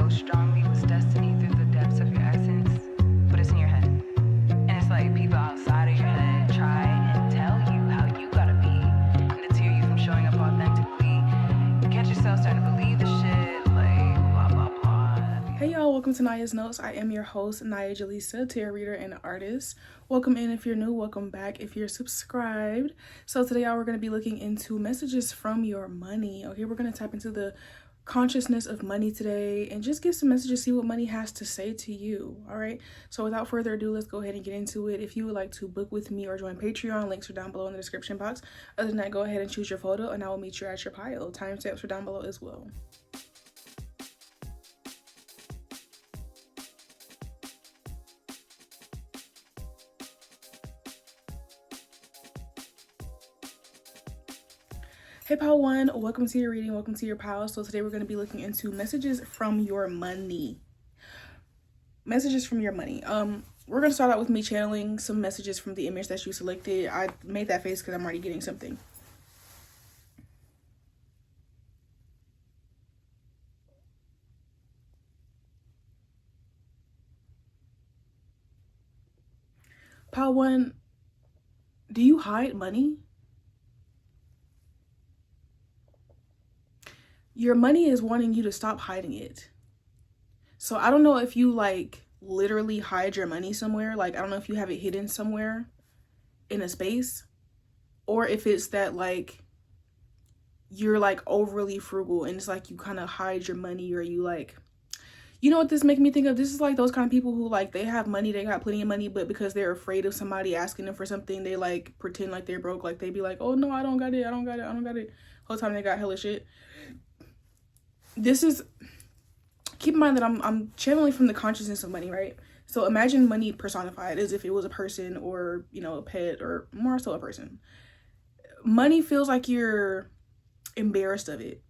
so strongly with destiny through the depths of your essence, but it's in your head. And it's like people outside of your head try and tell you how you gotta be, and deter you from showing up authentically. You catch yourself starting to believe the shit, like blah blah blah. Hey y'all, welcome to Naya's Notes. I am your host, AniyahJelisa, tarot reader and artist. Welcome in if you're new, welcome back if you're subscribed. So today y'all, we're going to be looking into messages from your money. Okay, we're going to tap into the consciousness of money today and just get some messages, see what money has to say to you. All right, so without further ado, let's go ahead and get into it. If you would like to book with me or join Patreon, links are down below in the description box. Other than that, go ahead and choose your photo and I will meet you at your pile. Timestamps are down below as well. Hey pile one, welcome to your reading, welcome to your pile. So today we're going to be looking into messages from your money. Messages from your money. We're going to start out with me channeling some messages from the image that you selected. I made that face because I'm already getting something. Pile one, do you hide money? Your money is wanting you to stop hiding it. So I don't know if you like literally hide your money somewhere. Like, I don't know if you have it hidden somewhere in a space, or if it's that like you're like overly frugal and it's like you kind of hide your money, or you like, you know what this make me think of? This is like those kind of people who like they have money, they got plenty of money, but because they're afraid of somebody asking them for something, they like pretend like they're broke. Like they be like, oh no, I don't got it, I don't got it, I don't got it. Whole time they got hella shit. This is, keep in mind that I'm channeling from the consciousness of money, right? So imagine money personified as if it was a person, or, you know, a pet, or more so a person. Money feels like you're embarrassed of it.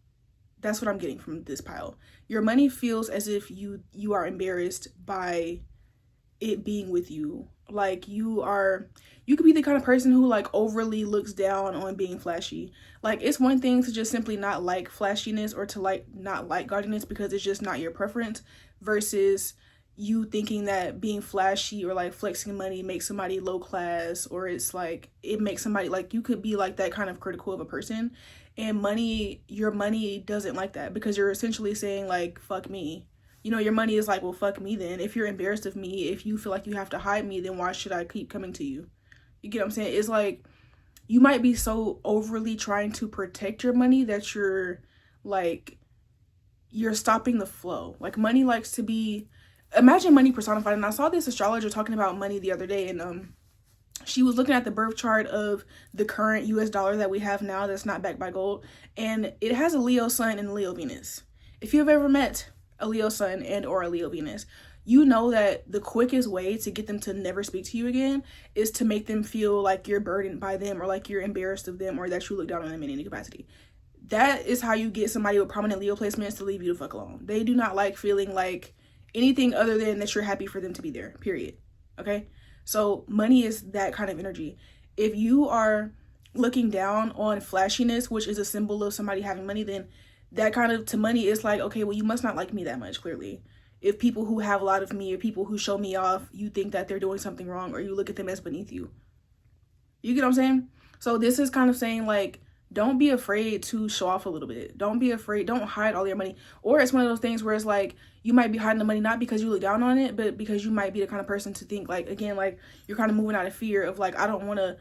That's what I'm getting from this pile. Your money feels as if you are embarrassed by it being with you. Like you could be the kind of person who like overly looks down on being flashy. Like it's one thing to just simply not like flashiness, or to like not like gaudiness because it's just not your preference, versus you thinking that being flashy or like flexing money makes somebody low class, or it's like it makes somebody, like you could be like that kind of critical of a person. And your money doesn't like that, because you're essentially saying like, fuck me. You know, your money is like, well, fuck me then. If you're embarrassed of me, if you feel like you have to hide me, then why should I keep coming to you? You get what I'm saying? It's like you might be so overly trying to protect your money that you're stopping the flow. Like money likes to be, imagine money personified. And I saw this astrologer talking about money the other day, and she was looking at the birth chart of the current US dollar that we have now that's not backed by gold, and it has a Leo sun and a Leo Venus. If you've ever met a Leo sun and or a Leo Venus, you know that the quickest way to get them to never speak to you again is to make them feel like you're burdened by them, or like you're embarrassed of them, or that you look down on them in any capacity. That is how you get somebody with prominent Leo placements to leave you the fuck alone. They do not like feeling like anything other than that you're happy for them to be there, period. Okay? So money is that kind of energy. If you are looking down on flashiness, which is a symbol of somebody having money, then that kind of, to money, is like, okay, well, you must not like me that much, clearly. If people who have a lot of me, or people who show me off, you think that they're doing something wrong, or you look at them as beneath you. You get what I'm saying? So this is kind of saying like, don't be afraid to show off a little bit. Don't be afraid. Don't hide all your money. Or it's one of those things where it's like, you might be hiding the money not because you look down on it, but because you might be the kind of person to think like, again, like you're kind of moving out of fear of like, I don't want to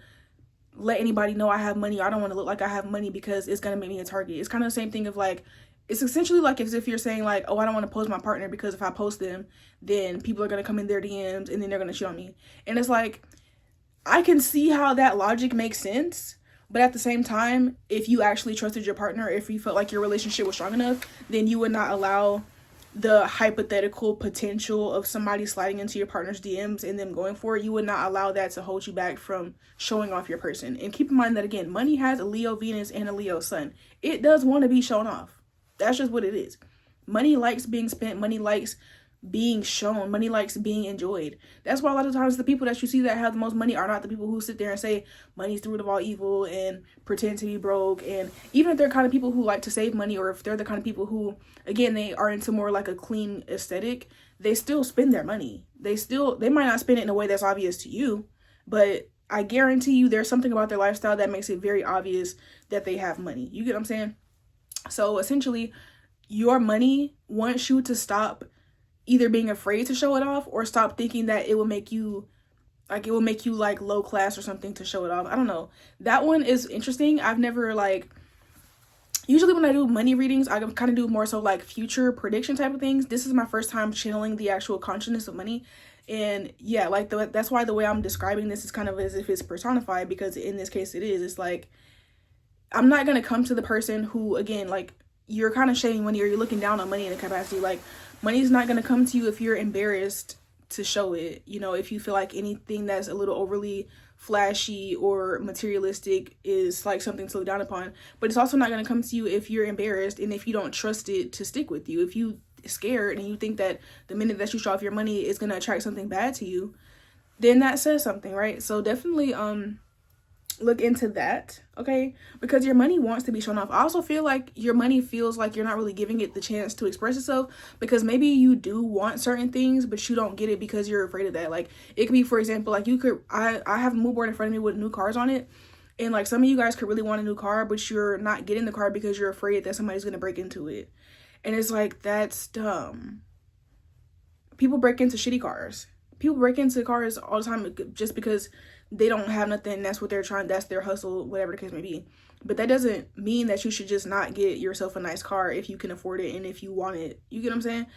let anybody know I have money. I don't want to look like I have money because it's going to make me a target. It's kind of the same thing of like, it's essentially like as if you're saying like, oh, I don't want to post my partner because if I post them, then people are going to come in their DMs and then they're going to shit on me. And it's like, I can see how that logic makes sense. But at the same time, if you actually trusted your partner, if you felt like your relationship was strong enough, then you would not allow the hypothetical potential of somebody sliding into your partner's DMs and them going for it. You would not allow that to hold you back from showing off your person. And keep in mind that, again, money has a Leo Venus and a Leo Sun. It does want to be shown off. That's just what it is. Money likes being spent. Money likes being shown. Money likes being enjoyed. That's why a lot of times the people that you see that have the most money are not the people who sit there and say money's the root of all evil and pretend to be broke. And even if they're kind of people who like to save money, or if they're the kind of people who, again, they are into more like a clean aesthetic, they still spend their money. They might not spend it in a way that's obvious to you, but I guarantee you there's something about their lifestyle that makes it very obvious that they have money. You get what I'm saying? So essentially, your money wants you to stop either being afraid to show it off, or stop thinking that it will make you like low class or something to show it off. I don't know. That one is interesting. I've never usually when I do money readings, I kind of do more so like future prediction type of things. This is my first time channeling the actual consciousness of money. And yeah, like that's why the way I'm describing this is kind of as if it's personified, because in this case it is. It's like, I'm not going to come to the person who, again, like, you're kind of shaming money, or you're looking down on money in a capacity. Like, money is not going to come to you if you're embarrassed to show it. You know, if you feel like anything that's a little overly flashy or materialistic is like something to look down upon. But it's also not going to come to you if you're embarrassed and if you don't trust it to stick with you. If you scared and you think that the minute that you show off your money is going to attract something bad to you, then that says something, right? So definitely look into that, okay? Because your money wants to be shown off. I also feel like your money feels like you're not really giving it the chance to express itself, because maybe you do want certain things, but you don't get it because you're afraid of that. Like, it could be, for example, like I have a mood board in front of me with new cars on it, and like some of you guys could really want a new car, but you're not getting the car because you're afraid that somebody's gonna break into it. And it's like, that's dumb. People break into shitty cars. People break into cars all the time just because they don't have nothing. That's what they're trying. That's their hustle, whatever the case may be. But that doesn't mean that you should just not get yourself a nice car if you can afford it and if you want it. You get what I'm saying?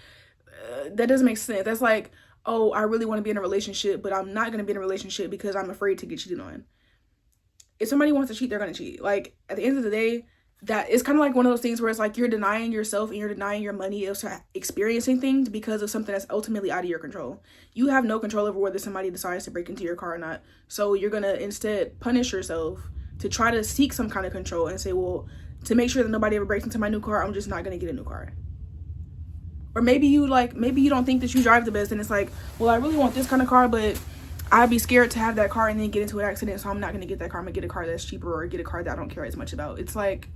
That doesn't make sense. That's like, oh, I really want to be in a relationship, but I'm not going to be in a relationship because I'm afraid to get cheated on. If somebody wants to cheat, they're going to cheat. Like, at the end of the day, that is kind of like one of those things where it's like you're denying yourself and you're denying your money of experiencing things because of something that's ultimately out of your control. You have no control over whether somebody decides to break into your car or not. So you're going to instead punish yourself to try to seek some kind of control and say, well, to make sure that nobody ever breaks into my new car, I'm just not going to get a new car. Or maybe you don't think that you drive the best, and it's like, well, I really want this kind of car, but I'd be scared to have that car and then get into an accident, so I'm not going to get that car. I'm going to get a car that's cheaper, or get a car that I don't care as much about. It's like,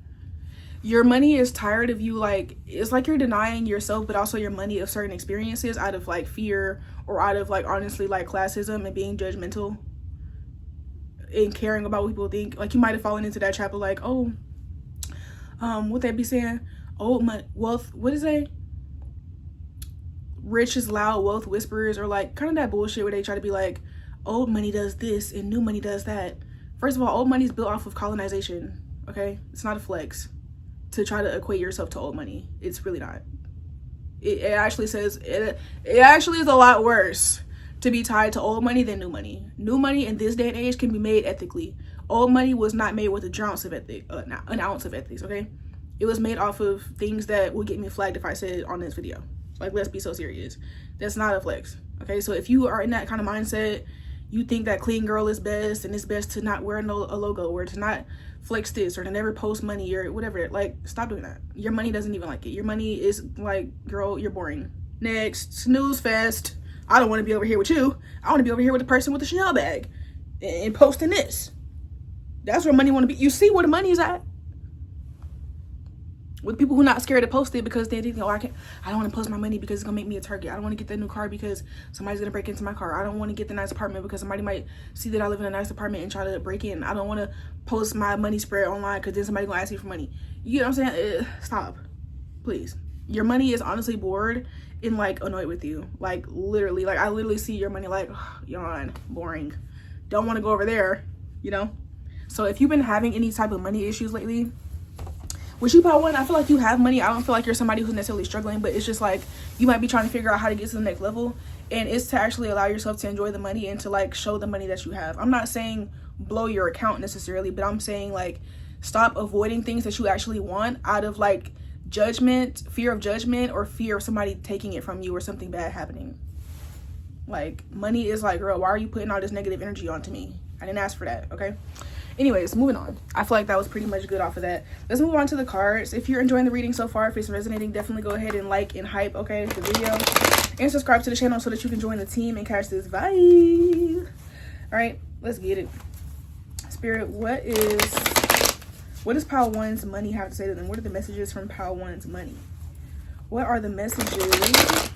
your money is tired of you. Like, it's like you're denying yourself, but also your money, of certain experiences out of like fear, or out of like, honestly, like classism and being judgmental and caring about what people think. Like, you might have fallen into that trap of like, oh, what they be saying? Old money, wealth, what is it? Rich is loud, wealth whispers, or like kind of that bullshit where they try to be like, old money does this and new money does that. First of all, old money is built off of colonization, okay? It's not a flex to try to equate yourself to old money. It's really not. It actually says, it actually is a lot worse to be tied to old money than new money. New money in this day and age can be made ethically. Old money was not made with an ounce of ethics, okay? It was made off of things that would get me flagged if I said it on this video. Like, let's be so serious. That's not a flex, okay? So if you are in that kind of mindset, you think that clean girl is best, and it's best to not wear a logo, or to not flex this, or to never post money, or whatever. Like, stop doing that. Your money doesn't even like it. Your money is like, girl, you're boring. Next. Snooze fest. I don't want to be over here with you. I want to be over here with the person with the Chanel bag and posting this. That's where money want to be. You see where the money is at? With people who are not scared to post it because they think, oh, I don't want to post my money because it's gonna make me a target. I don't want to get that new car because somebody's gonna break into my car. I don't want to get the nice apartment because somebody might see that I live in a nice apartment and try to break in. I don't want to post my money spread online because then somebody's gonna ask me for money. You know what I'm saying? Stop, please. Your money is honestly bored and like annoyed with you. Like, literally, like I literally see your money like, oh, yawn, boring. Don't want to go over there, you know? So if you've been having any type of money issues lately, which you probably wouldn't. I feel like you have money. I don't feel like you're somebody who's necessarily struggling, but it's just like you might be trying to figure out how to get to the next level, and it's to actually allow yourself to enjoy the money and to like show the money that you have. I'm not saying blow your account necessarily, but I'm saying like stop avoiding things that you actually want out of like judgment, fear of judgment, or fear of somebody taking it from you or something bad happening. Like, money is like, girl, why are you putting all this negative energy onto me? I didn't ask for that, okay? Anyways, moving on. I feel like that was pretty much good off of that. Let's move on to the cards. If you're enjoying the reading so far, if it's resonating, definitely go ahead and like and hype, okay, the video. and subscribe to the channel so that you can join the team and catch this vibe. All right, let's get it. Spirit, what does Pile 1's money have to say to them? What are the messages from Pile 1's money? What are the messages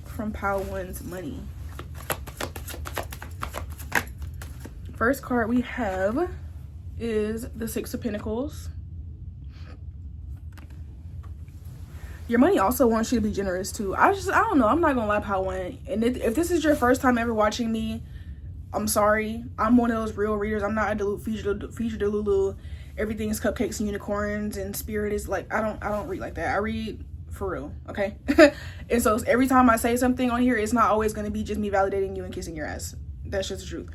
from Pile 1's money? First card we have is the Six of Pentacles. Your money also wants you to be generous too. I don't know. I'm not gonna lie, Pile 1. And if this is your first time ever watching me, I'm sorry. I'm one of those real readers. I'm not a future Delulu. Everything is cupcakes and unicorns, and Spirit is like, I don't read like that. I read for real, okay? And so every time I say something on here, it's not always gonna be just me validating you and kissing your ass. That's just the truth.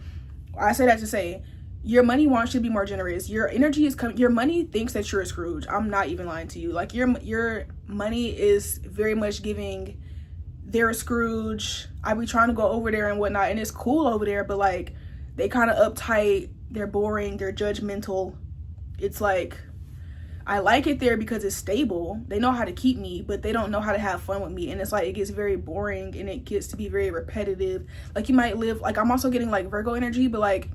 I say that to say, your money wants you to be more generous. Your energy is coming. Your money thinks that you're a Scrooge. I'm not even lying to you. Like your money is very much giving, they're a Scrooge. I be trying to go over there and whatnot, and it's cool over there, but like they kind of uptight. They're boring. They're judgmental. It's like, I like it there because it's stable. They know how to keep me, but they don't know how to have fun with me. And it's like, it gets very boring and it gets to be very repetitive. Like you might live, like I'm also getting like Virgo energy, but like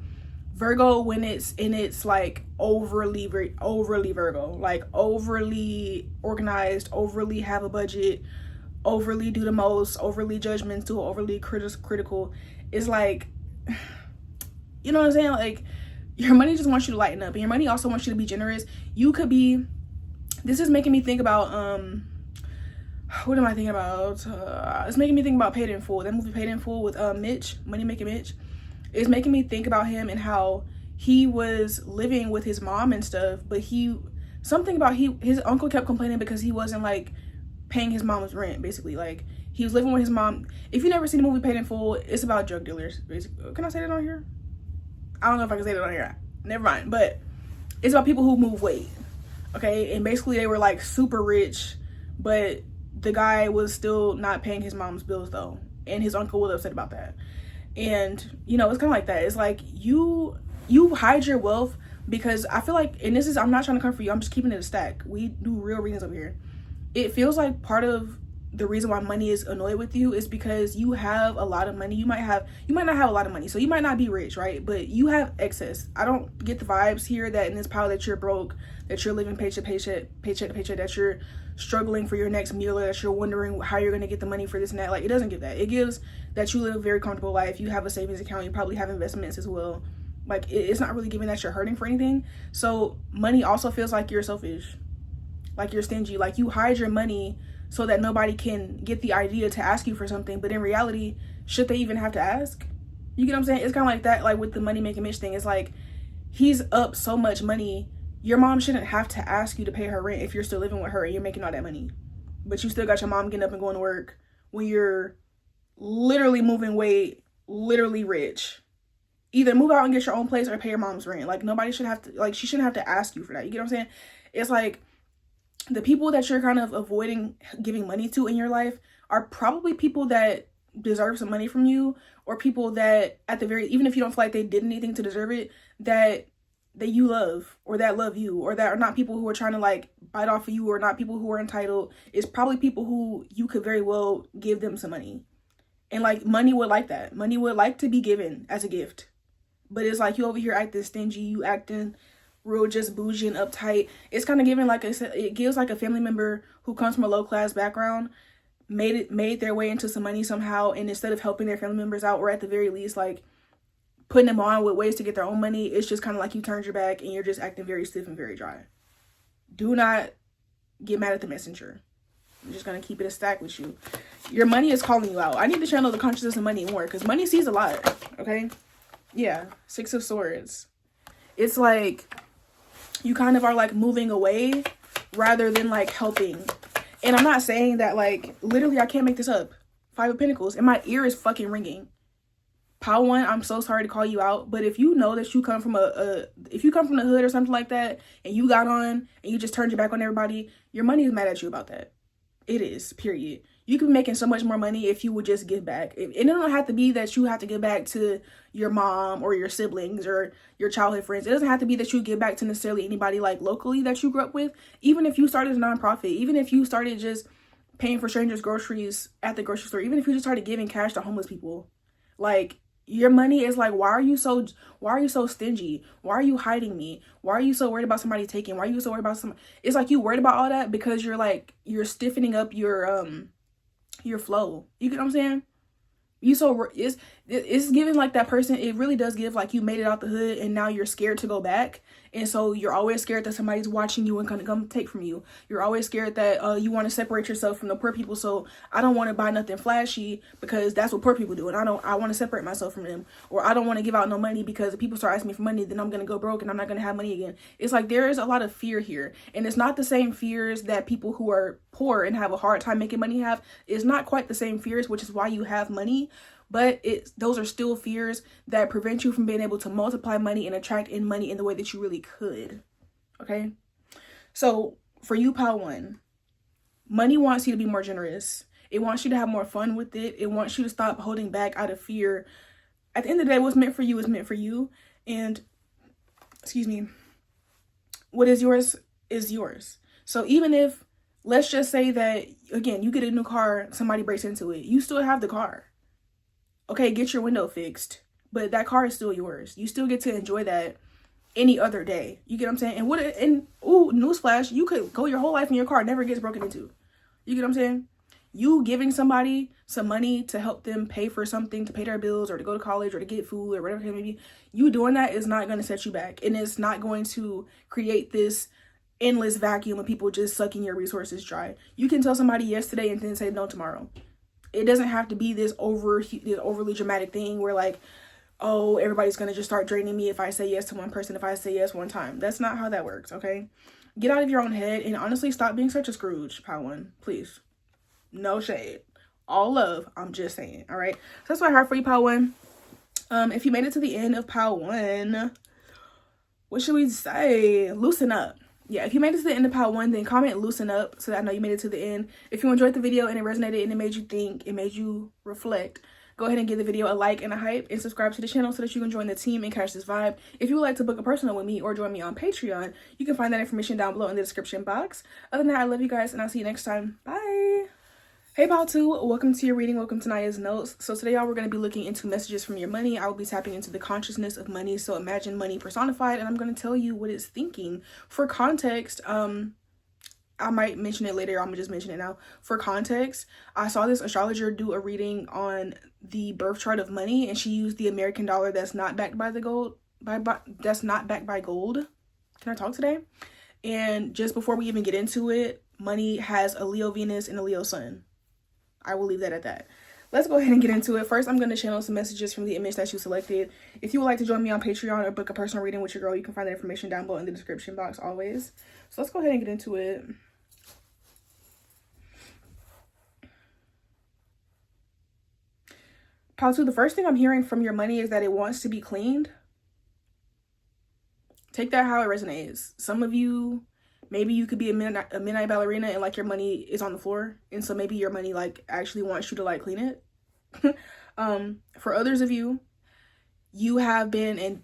Virgo when it's like overly Virgo, like overly organized, overly have a budget, overly do the most, overly judgmental, overly critical. It's like, you know what I'm saying? Like your money just wants you to lighten up, and your money also wants you to be generous. You could be, this is making me think about, what am I thinking about? It's making me think about Paid in Full. That movie Paid in Full with Mitch, Money Making Mitch. It's making me think about him and how he was living with his mom and stuff, but his uncle kept complaining because he wasn't like paying his mom's rent, basically. Like he was living with his mom. If you never seen the movie Paid in Full, it's about drug dealers, basically. Can I say that on here? I don't know if I can say that on here. Never mind. But it's about people who move weight. Okay? And basically they were like super rich, but the guy was still not paying his mom's bills though. And his uncle was upset about that. And you know, it's kind of like that. It's like you hide your wealth because I feel like, and this is, I'm not trying to come for you, I'm just keeping it a stack. We do real readings over here. It feels like part of the reason why money is annoyed with you is because you have a lot of money. You might not have a lot of money, so you might not be rich, right? But you have excess. I don't get the vibes here that in this pile that you're broke, that you're living paycheck to paycheck, that you're struggling for your next meal, or that you're wondering how you're going to get the money for this and that. Like, it doesn't give that. It gives that you live a very comfortable life. You have a savings account. You probably have investments as well. Like, it's not really giving that you're hurting for anything. So money also feels like you're selfish, like you're stingy, like you hide your money so that nobody can get the idea to ask you for something. But in reality, should they even have to ask? You get what I'm saying? It's kind of like that, like with the Money Making Mitch thing. It's like, he's up so much money. Your mom shouldn't have to ask you to pay her rent if you're still living with her and you're making all that money. But you still got your mom getting up and going to work when you're literally moving weight, literally rich. Either move out and get your own place or pay your mom's rent. Like, nobody should have to, like, she shouldn't have to ask you for that. You get what I'm saying? It's like, the people that you're kind of avoiding giving money to in your life are probably people that deserve some money from you, or people that at the very, even if you don't feel like they did anything to deserve it, that you love, or that love you, or that are not people who are trying to like bite off of you, or not people who are entitled. It's probably people who you could very well give them some money. And like, money would like that. Money would like to be given as a gift. But it's like, you over here acting stingy, you acting real just bougie and uptight. It's kind of giving like it gives like a family member who comes from a low class background, made their way into some money somehow, and instead of helping their family members out, or at the very least like putting them on with ways to get their own money, it's just kind of like you turned your back and you're just acting very stiff and very dry. Do not get mad at the messenger. I'm just gonna keep it a stack with you. Your money is calling you out. I need to channel the consciousness of money more, because money sees a lot. Okay, yeah. Six of Swords. It's like you kind of are like moving away rather than like helping. And I'm not saying that, like, literally, I can't make this up. Five of Pentacles, and my ear is fucking ringing. Pile 1, I'm so sorry to call you out, but if you know that you come from if you come from the hood or something like that, and you got on and you just turned your back on everybody, your money is mad at you about that. It is, period. You could be making so much more money if you would just give back. And it don't have to be that you have to give back to your mom or your siblings or your childhood friends. It doesn't have to be that you give back to necessarily anybody like locally that you grew up with. Even if you started a nonprofit, even if you started just paying for strangers' groceries at the grocery store, even if you just started giving cash to homeless people. Like, your money is like, why are you so stingy? Why are you hiding me? Why are you so worried about somebody taking? Why are you so worried about somebody? It's like you worried about all that because you're stiffening up your flow. You get what I'm saying? It's giving like that person. It really does give like you made it out the hood and now you're scared to go back, and so you're always scared that somebody's watching you and gonna come take from you. You're always scared that you want to separate yourself from the poor people. So I don't want to buy nothing flashy because that's what poor people do, and I want to separate myself from them. Or I don't want to give out no money because if people start asking me for money, then I'm gonna go broke and I'm not gonna have money again. It's like there is a lot of fear here, and it's not the same fears that people who are poor and have a hard time making money have. It's not quite the same fears, which is why you have money. But those are still fears that prevent you from being able to multiply money and attract in money in the way that you really could. Okay? So for you, Pile 1, money wants you to be more generous. It wants you to have more fun with it. It wants you to stop holding back out of fear. At the end of the day, what's meant for you is meant for you. And, excuse me, what is yours is yours. So even if, let's just say that, again, you get a new car, somebody breaks into it, you still have the car. Okay, get your window fixed, but that car is still yours. You still get to enjoy that any other day. You get what I'm saying? And newsflash, you could go your whole life in your car, never gets broken into. You get what I'm saying? You giving somebody some money to help them pay for something, to pay their bills or to go to college or to get food or whatever it may be, you doing that is not going to set you back. And it's not going to create this endless vacuum of people just sucking your resources dry. You can tell somebody yes today and then say no tomorrow. It doesn't have to be this overly dramatic thing where like, oh, everybody's going to just start draining me if I say yes to one person, if I say yes one time. That's not how that works, okay? Get out of your own head and honestly stop being such a Scrooge, Pile 1. Please. No shade. All love. I'm just saying, all right? So that's what I have for you, Pile 1. If you made it to the end of Pile 1, what should we say? Loosen up. Yeah, if you made it to the end of Pile 1, then comment loosen up so that I know you made it to the end. If you enjoyed the video and it resonated and it made you think, it made you reflect, go ahead and give the video a like and a hype and subscribe to the channel so that you can join the team and catch this vibe. If you would like to book a personal with me or join me on Patreon, you can find that information down below in the description box. Other than that, I love you guys and I'll see you next time. Bye! Hey Pile 2, welcome to your reading, welcome to Naya's notes. So today y'all, we're going to be looking into messages from your money. I will be tapping into the consciousness of money. So imagine money personified and I'm going to tell you what it's thinking. For context, I might mention it later, I'm going to just mention it now. For context, I saw this astrologer do a reading on the birth chart of money and she used the American dollar that's not backed by the gold, that's not backed by gold. Can I talk today? And just before we even get into it, money has a Leo Venus and a Leo Sun. I will leave that at that. Let's go ahead and get into it. First, I'm going to channel some messages from the image that you selected. If you would like to join me on Patreon or book a personal reading with your girl, you can find that information down below in the description box always. So let's go ahead and get into it. Pile 2, the first thing I'm hearing from your money is that it wants to be cleaned. Take that how it resonates. Some of you, maybe you could be a midnight ballerina and like your money is on the floor. And so maybe your money like actually wants you to like clean it. For others of you, you have been, and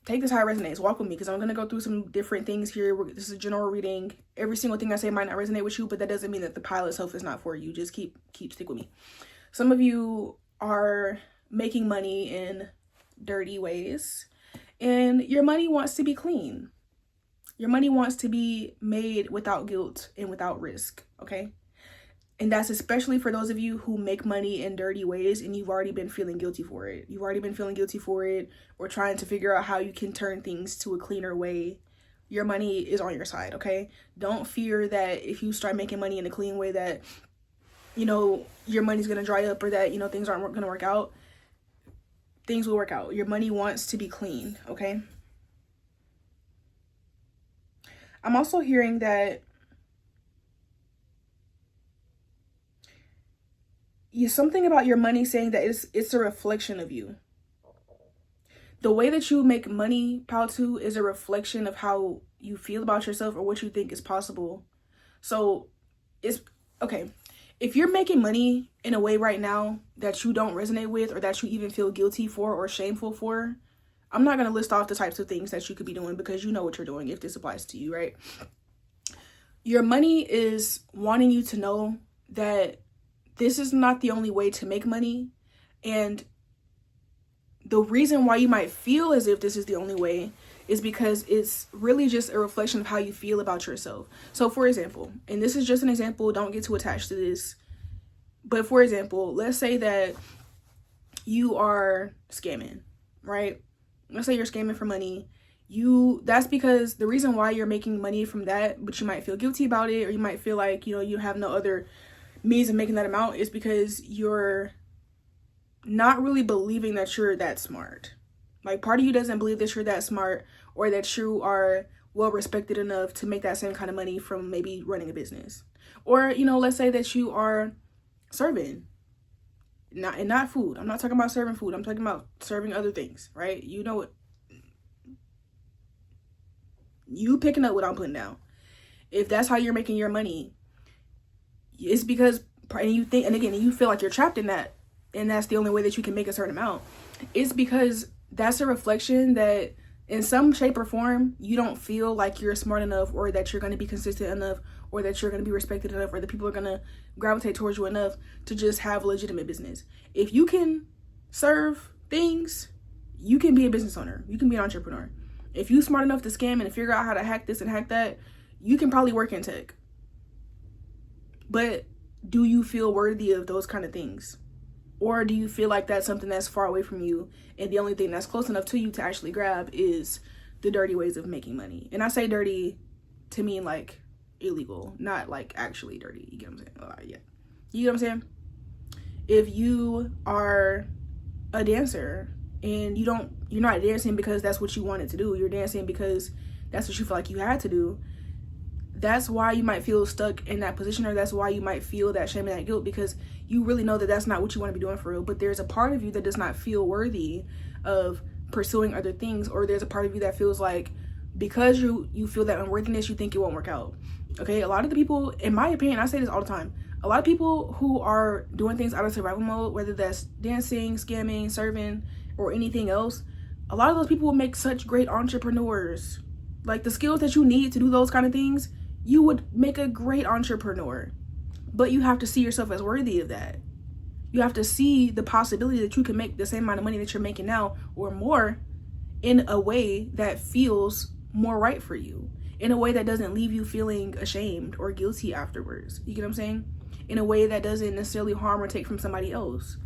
take this how it resonates. Walk with me because I'm going to go through some different things here. This is a general reading. Every single thing I say might not resonate with you, but that doesn't mean that the pile itself is not for you. Just stick with me. Some of you are making money in dirty ways and your money wants to be clean. Your money wants to be made without guilt and without risk, okay? And that's especially for those of you who make money in dirty ways and you've already been feeling guilty for it. You've already been feeling guilty for it or trying to figure out how you can turn things to a cleaner way. Your money is on your side, okay? Don't fear that if you start making money in a clean way that, you know, your money's going to dry up or that, you know, things aren't going to work out. Things will work out. Your money wants to be clean, okay? I'm also hearing that something about your money saying that it's a reflection of you. The way that you make money, Pile 2, is a reflection of how you feel about yourself or what you think is possible. So it's okay. If you're making money in a way right now that you don't resonate with or that you even feel guilty for or shameful for, I'm not going to list off the types of things that you could be doing because you know what you're doing if this applies to you, right? Your money is wanting you to know that this is not the only way to make money. And the reason why you might feel as if this is the only way is because it's really just a reflection of how you feel about yourself. So for example, and this is just an example, don't get too attached to this, but for example, let's say that you are scamming, right? Let's say you're scamming for money. That's because the reason why you're making money from that, but you might feel guilty about it, or you might feel like, you have no other means of making that amount, is because you're not really believing that you're that smart. Like, part of you doesn't believe that you're that smart, or that you are well respected enough to make that same kind of money from maybe running a business. Or, let's say that you are serving, not food. I'm not talking about serving food. I'm talking about serving other things, right? You picking up what I'm putting down. If that's how you're making your money, it's because, and you think, and again, you feel like you're trapped in that, and that's the only way that you can make a certain amount. It's because that's a reflection that in some shape or form, you don't feel like you're smart enough, or that you're going to be consistent enough, or that you're going to be respected enough, or that people are going to gravitate towards you enough to just have a legitimate business. If you can serve things, you can be a business owner. You can be an entrepreneur. If you're smart enough to scam and figure out how to hack this and hack that, you can probably work in tech. But do you feel worthy of those kind of things? Or do you feel like that's something that's far away from you, and the only thing that's close enough to you to actually grab is the dirty ways of making money? And I say dirty to mean like illegal, not like actually dirty. You get what I'm saying? Yeah. You get what I'm saying? If you are a dancer and you're not dancing because that's what you wanted to do, you're dancing because that's what you feel like you had to do, that's why you might feel stuck in that position, or that's why you might feel that shame and that guilt, because you really know that that's not what you want to be doing for real. But there's a part of you that does not feel worthy of pursuing other things, or there's a part of you that feels like because you feel that unworthiness, you think it won't work out. Okay, a lot of the people, in my opinion, I say this all the time, a lot of people who are doing things out of survival mode, whether that's dancing, scamming, serving, or anything else, a lot of those people will make such great entrepreneurs. Like, the skills that you need to do those kind of things, you would make a great entrepreneur. But you have to see yourself as worthy of that. You have to see the possibility that you can make the same amount of money that you're making now, or more, in a way that feels more right for you, in a way that doesn't leave you feeling ashamed or guilty afterwards. You get what I'm saying? In a way that doesn't necessarily harm or take from somebody else.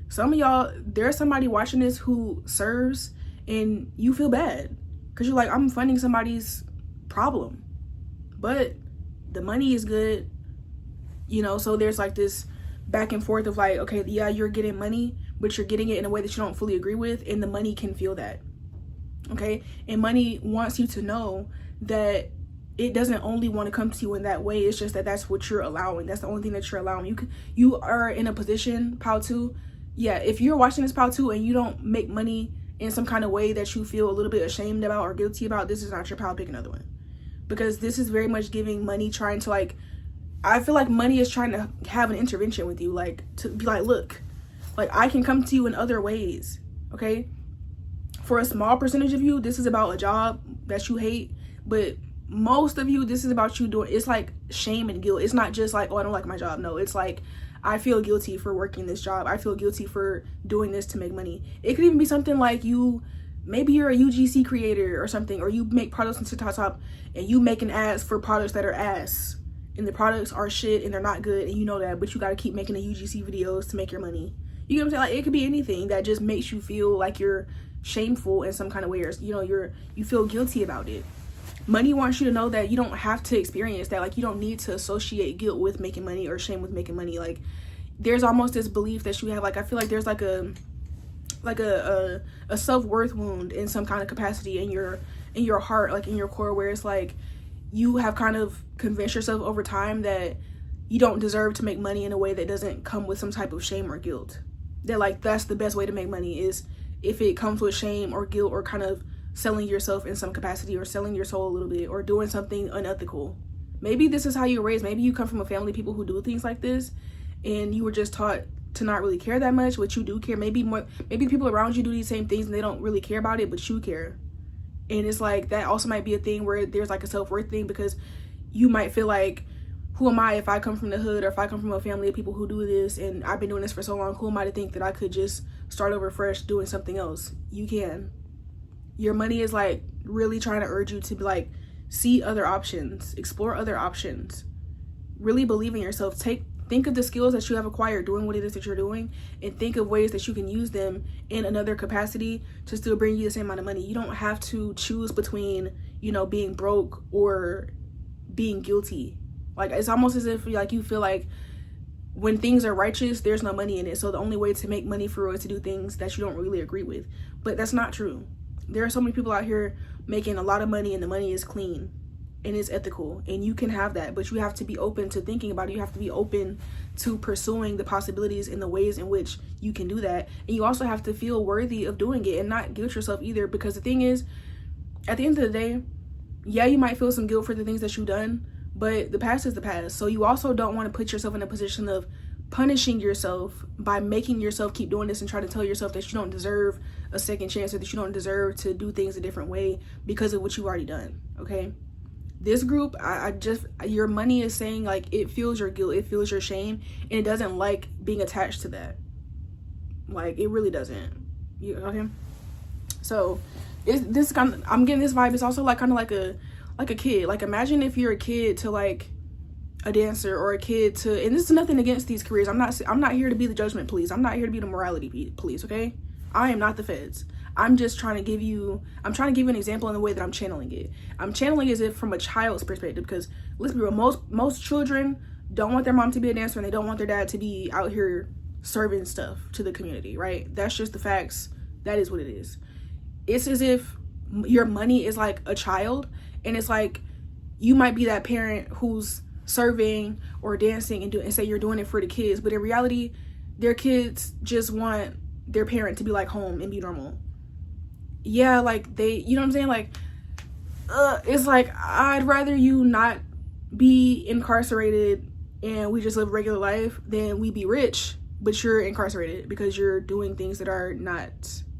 Some of y'all, there's somebody watching this who serves, and you feel bad because you're like, I'm funding somebody's problem, but the money is good, so there's like this back and forth of like, okay, yeah, you're getting money, but you're getting it in a way that you don't fully agree with, and the money can feel that. Okay, and money wants you to know that it doesn't only want to come to you in that way. It's just that that's what you're allowing. That's the only thing that you're allowing. You are in a position, Pal 2. Yeah, if you're watching this, Pal 2, and you don't make money in some kind of way that you feel a little bit ashamed about or guilty about, this is not your pal. Pick another one, because this is very much giving money, trying to like, I feel like money is trying to have an intervention with you, like to be like, look, like I can come to you in other ways. Okay, for a small percentage of you, this is about a job that you hate, but most of you, this is about you doing, it's like shame and guilt. It's not just like, oh, I don't like my job. No, it's like, I feel guilty for working this job. I feel guilty for doing this to make money. It could even be something like maybe you're a UGC creator or something, or you make products on TikTok and you making ads for products that are ass, and the products are shit and they're not good, and you know that, but you got to keep making the UGC videos to make your money. You get what I'm saying? Like, it could be anything that just makes you feel like you're shameful in some kind of way, or you feel guilty about it. Money wants you to know that you don't have to experience that. Like, you don't need to associate guilt with making money or shame with making money. Like, there's almost this belief that you have, like, I feel like there's like a self-worth wound in some kind of capacity in your heart, like in your core, where it's like you have kind of convinced yourself over time that you don't deserve to make money in a way that doesn't come with some type of shame or guilt. That like, that's the best way to make money, is if it comes with shame or guilt, or kind of selling yourself in some capacity, or selling your soul a little bit, or doing something unethical. Maybe this is how you were raised. Maybe you come from a family of people who do things like this, and you were just taught to not really care that much, but you do care. Maybe people around you do these same things and they don't really care about it, but you care. And it's like, that also might be a thing where there's like a self-worth thing, because you might feel like, who am I if I come from the hood, or if I come from a family of people who do this and I've been doing this for so long? Who am I to think that I could just start over fresh doing something else? You can. Your money is like really trying to urge you to be like, see other options, explore other options, really believe in yourself. Think of the skills that you have acquired doing what it is that you're doing, and think of ways that you can use them in another capacity to still bring you the same amount of money. You don't have to choose between, you know, being broke or being guilty. Like, it's almost as if like you feel like when things are righteous, there's no money in it. So the only way to make money for real is to do things that you don't really agree with. But that's not true. There are so many people out here making a lot of money, and the money is clean and it's ethical, and you can have that, but you have to be open to thinking about it. You have to be open to pursuing the possibilities and the ways in which you can do that. And you also have to feel worthy of doing it and not guilt yourself either, because the thing is, at the end of the day, yeah, you might feel some guilt for the things that you've done, but the past is the past. So you also don't want to put yourself in a position of punishing yourself by making yourself keep doing this and try to tell yourself that you don't deserve a second chance, or that you don't deserve to do things a different way because of what you've already done. Okay, this group, your money is saying like it feels your guilt, it feels your shame, and it doesn't like being attached to that. Like, it really doesn't. Okay, so I'm getting this vibe. It's also like kind of like a kid. Like, imagine if you're a kid to like a dancer, or a kid to, and this is nothing against these careers. I'm not here to be the judgment police. I'm not here to be the morality police. Okay, I am not the feds. I'm trying to give you an example in the way that I'm channeling it. I'm channeling it as if from a child's perspective, because let's be real, most children don't want their mom to be a dancer, and they don't want their dad to be out here serving stuff to the community, right? That's just the facts. That is what it is. It's as if your money is like a child, and it's like you might be that parent who's serving or dancing and say you're doing it for the kids, but in reality, their kids just want their parent to be like home and be normal. Yeah, like you know what I'm saying? Like, it's like, I'd rather you not be incarcerated and we just live a regular life than we be rich, but you're incarcerated because you're doing things that are not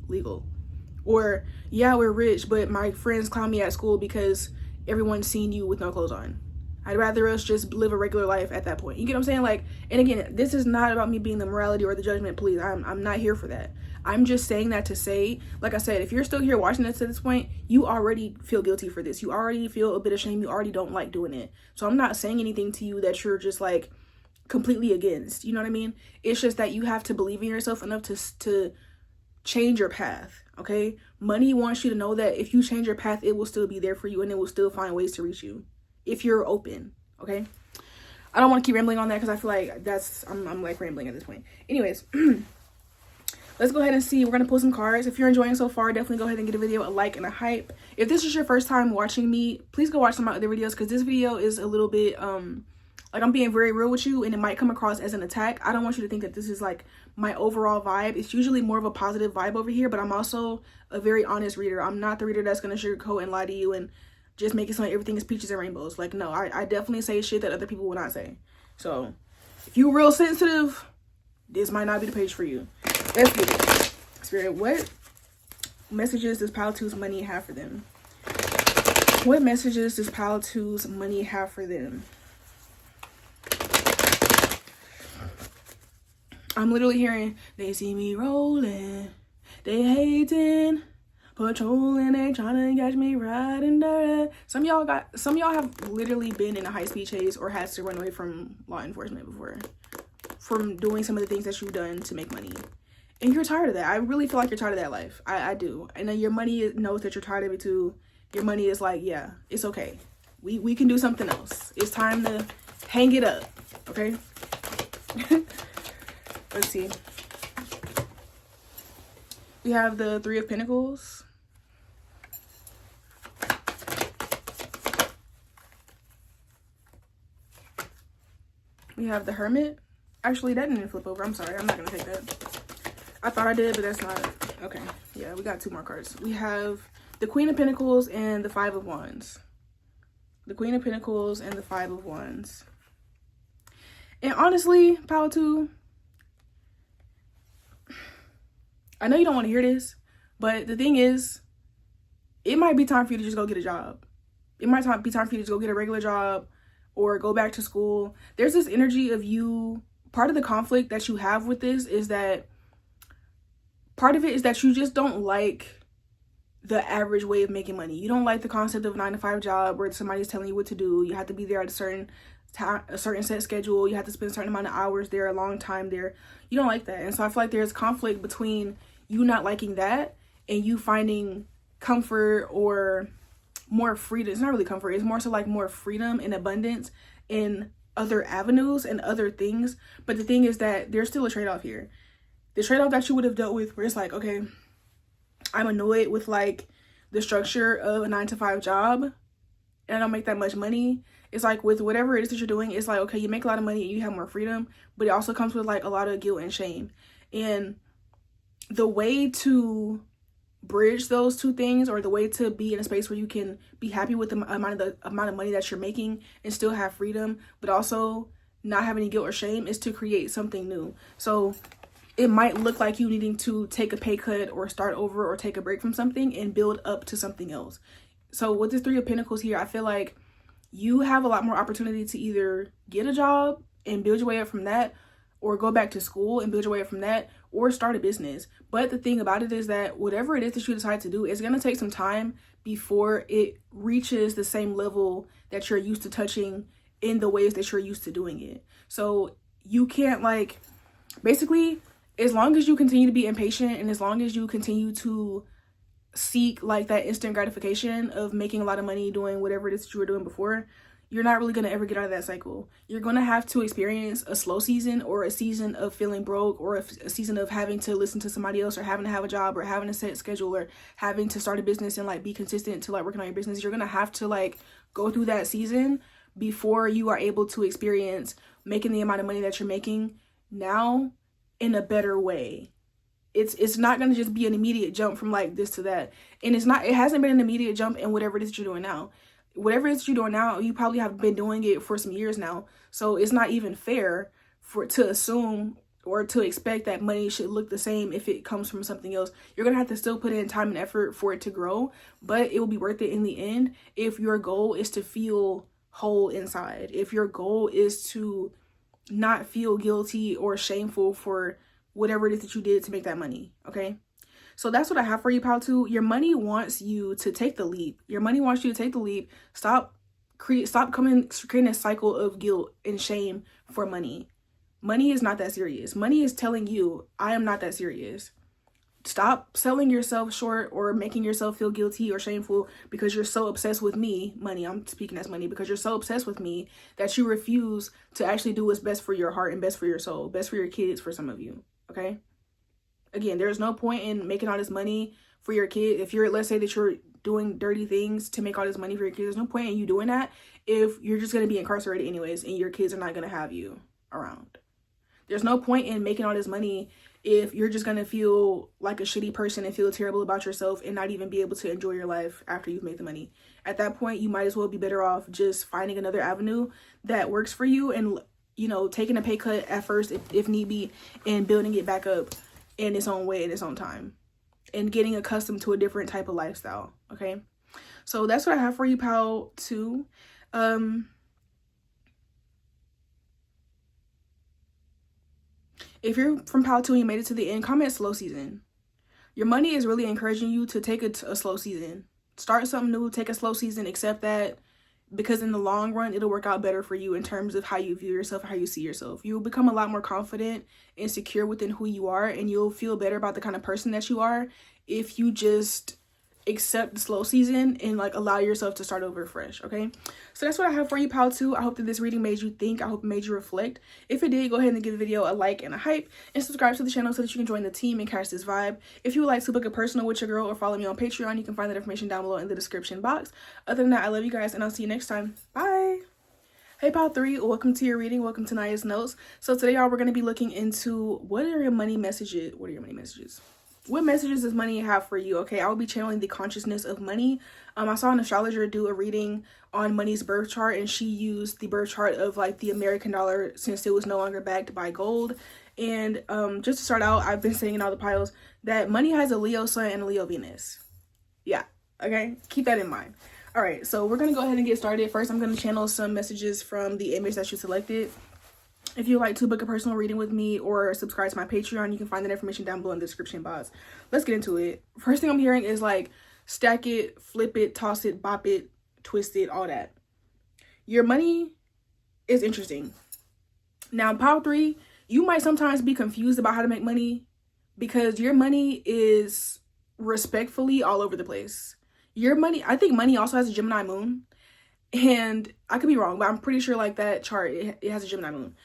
legal. Or, yeah, we're rich, but my friends clown me at school because everyone's seen you with no clothes on. I'd rather us just live a regular life at that point. You get what I'm saying? Like, and again, this is not about me being the morality or the judgment police. I'm not here for that. I'm just saying that to say, like I said, if you're still here watching this at this point, you already feel guilty for this. You already feel a bit of shame. You already don't like doing it. So I'm not saying anything to you that you're just like completely against. You know what I mean? It's just that you have to believe in yourself enough to change your path. Okay? Money wants you to know that if you change your path, it will still be there for you, and it will still find ways to reach you if you're open. Okay? I don't want to keep rambling on that because I feel like I'm like rambling at this point. Anyways, let's go ahead and see. We're going to pull some cards. If you're enjoying so far, definitely go ahead and give a video a like and a hype. If this is your first time watching me, please go watch some of my other videos, because this video is a little bit, like, I'm being very real with you, and it might come across as an attack. I don't want you to think that this is like my overall vibe. It's usually more of a positive vibe over here, but I'm also a very honest reader. I'm not the reader that's going to sugarcoat and lie to you and just make it sound like everything is peaches and rainbows. Like, no, I definitely say shit that other people will not say. So if you're real sensitive, this might not be the page for you. Let's get it. Spirit, what messages does Pile 2's money have for them? What messages does Pile 2's money have for them? I'm literally hearing, they see me rolling, they hating, patrolling, they trying to catch me riding dirty. Some of y'all have literally been in a high-speed chase or had to run away from law enforcement before, from doing some of the things that you've done to make money. And you're tired of that. I really feel like you're tired of that life. I do. And then your money knows that you're tired of it too. Your money is like, yeah, it's okay. We can do something else. It's time to hang it up. Okay? Let's see. We have the Three of Pentacles. We have the Hermit. Actually, that didn't flip over. I'm sorry. I'm not going to take that. I thought I did, but that's not. Okay. Yeah, we got two more cards. We have the Queen of Pentacles and the Five of Wands. The Queen of Pentacles and the Five of Wands. And honestly, Pile 2, I know you don't want to hear this, but the thing is, it might be time for you to just go get a job. It might be time for you to just go get a regular job, or go back to school. There's this energy of you, part of the conflict that you have with this is that part of it is that you just don't like the average way of making money. You don't like the concept of a 9-to-5 job where somebody's telling you what to do. You have to be there at a certain time, a certain set schedule. You have to spend a certain amount of hours there, a long time there. You don't like that. And so I feel like there's conflict between you not liking that and you finding comfort or more freedom. It's not really comfort. It's more so like more freedom and abundance in other avenues and other things. But the thing is that there's still a trade-off here. The trade-off that you would have dealt with where it's like, okay, I'm annoyed with like the structure of a 9-to-5 job and I don't make that much money. It's like with whatever it is that you're doing, it's like, okay, you make a lot of money and you have more freedom, but it also comes with like a lot of guilt and shame. And the way to bridge those two things, or the way to be in a space where you can be happy with the amount of money that you're making and still have freedom, but also not have any guilt or shame, is to create something new. So it might look like you needing to take a pay cut or start over or take a break from something and build up to something else. So with this 3 of Pentacles here, I feel like you have a lot more opportunity to either get a job and build your way up from that, or go back to school and build your way up from that, or start a business. But the thing about it is that whatever it is that you decide to do, it's going to take some time before it reaches the same level that you're used to touching in the ways that you're used to doing it. So you can't like, basically, as long as you continue to be impatient and as long as you continue to seek like that instant gratification of making a lot of money doing whatever it is that you were doing before, you're not really going to ever get out of that cycle. You're going to have to experience a slow season, or a season of feeling broke, or a season of having to listen to somebody else, or having to have a job, or having a set schedule, or having to start a business and like be consistent to like working on your business. You're going to have to like go through that season before you are able to experience making the amount of money that you're making now in a better way. It's not going to just be an immediate jump from like this to that. And it hasn't been an immediate jump in whatever it is that you're doing now. Whatever it is that you're doing now, you probably have been doing it for some years now. So it's not even fair to assume or to expect that money should look the same if it comes from something else. You're going to have to still put in time and effort for it to grow, but it will be worth it in the end if your goal is to feel whole inside. If your goal is to not feel guilty or shameful for whatever it is that you did to make that money, okay? So that's what I have for you, pal, too. Your money wants you to take the leap. Your money wants you to take the leap. Stop creating a cycle of guilt and shame for money. Money is not that serious. Money is telling you, I am not that serious. Stop selling yourself short or making yourself feel guilty or shameful because you're so obsessed with me, money, I'm speaking as money, because you're so obsessed with me that you refuse to actually do what's best for your heart and best for your soul, best for your kids, for some of you, okay? Again, there's no point in making all this money for your kid. If let's say that you're doing dirty things to make all this money for your kids, there's no point in you doing that if you're just going to be incarcerated anyways and your kids are not going to have you around. There's no point in making all this money if you're just going to feel like a shitty person and feel terrible about yourself and not even be able to enjoy your life after you've made the money. At that point, you might as well be better off just finding another avenue that works for you and, you know, taking a pay cut at first if need be and building it back up in its own way, in its own time, and getting accustomed to a different type of lifestyle, okay? So that's what I have for you, pal, too. If you're from pal 2 and you made it to the end, comment slow season. Your money is really encouraging you to take a slow season. Start something new, take a slow season, accept that, because in the long run, it'll work out better for you in terms of how you view yourself, how you see yourself. You'll become a lot more confident and secure within who you are, and you'll feel better about the kind of person that you are if you just accept the slow season and like allow yourself to start over fresh, okay? So that's what I have for you, pal, too. I hope that this reading made you think. I hope it made you reflect. If it did, go ahead and give the video a like and a hype, and subscribe to the channel so that you can join the team and catch this vibe. If you would like to book a personal with your girl or follow me on Patreon, you can find that information down below in the description box. Other than that, I love you guys, and I'll see you next time. Bye. Hey, pal 3, welcome to your reading. Welcome to Naya's Notes. So today, y'all, we're going to be looking into what are your money messages? What messages does money have for you? Okay, I will be channeling the consciousness of money. I saw an astrologer do a reading on money's birth chart, and she used the birth chart of like the American dollar since it was no longer backed by gold. And just to start out, I've been saying in all the piles that money has a Leo sun and a Leo Venus. Yeah, okay, keep that in mind. All right, so we're going to go ahead and get started. First, I'm going to channel some messages from the image that you selected. If you'd like to book a personal reading with me or subscribe to my Patreon, you can find that information down below in the description box. Let's get into it. First thing I'm hearing is like stack it, flip it, toss it, bop it, twist it, all that. Your money is interesting. Now, pile 3, you might sometimes be confused about how to make money because your money is respectfully all over the place. Your money, I think money also has a Gemini moon, and I could be wrong, but I'm pretty sure like that chart, it has a Gemini moon.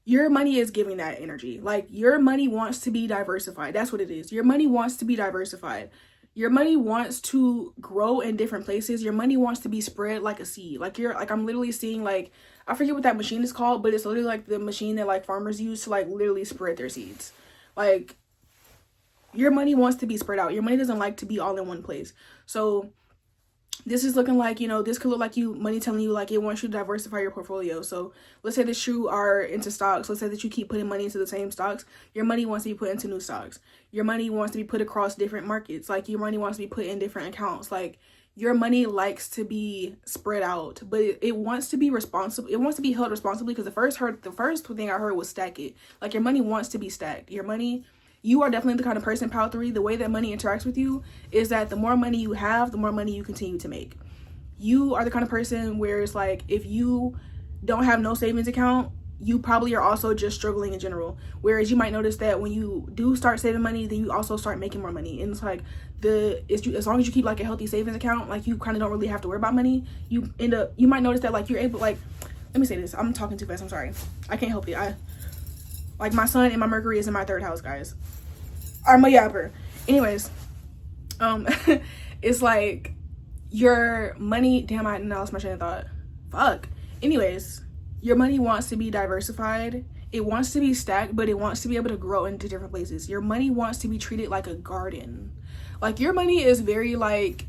Your money is giving that energy. Like, your money wants to be diversified. That's what it is. Your money wants to be diversified. Your money wants to grow in different places. Your money wants to be spread like a seed. Like, I'm literally seeing, like, I forget what that machine is called, but it's literally like the machine that like farmers use to like literally spread their seeds. Like, your money wants to be spread out. Your money doesn't like to be all in one place. So this is looking like, you know, this could look like you money telling you like it wants you to diversify your portfolio. So let's say that you are into stocks. Let's say that you keep putting money into the same stocks. Your money wants to be put into new stocks. Your money wants to be put across different markets. Like, your money wants to be put in different accounts. Like, your money likes to be spread out, but it wants to be responsible. It wants to be held responsibly, because the first thing I heard was stack it. Like, your money wants to be stacked. Your money, you are definitely the kind of person, pile 3, the way that money interacts with you is that the more money you have, the more money you continue to make. You are the kind of person where it's like, if you don't have no savings account, you probably are also just struggling in general. Whereas you might notice that when you do start saving money, then you also start making more money. And it's like, as long as you keep like a healthy savings account, like, you kind of don't really have to worry about money. You might notice that like you're able, like, let me say this. I'm talking too fast. I'm sorry. I can't help it. Like, my sun and my Mercury is in my 3rd house, guys. I'm a yapper. Anyways, it's like your money. Damn, I lost my train of thought. Fuck. Anyways, your money wants to be diversified. It wants to be stacked, but it wants to be able to grow into different places. Your money wants to be treated like a garden. Like, your money is very like,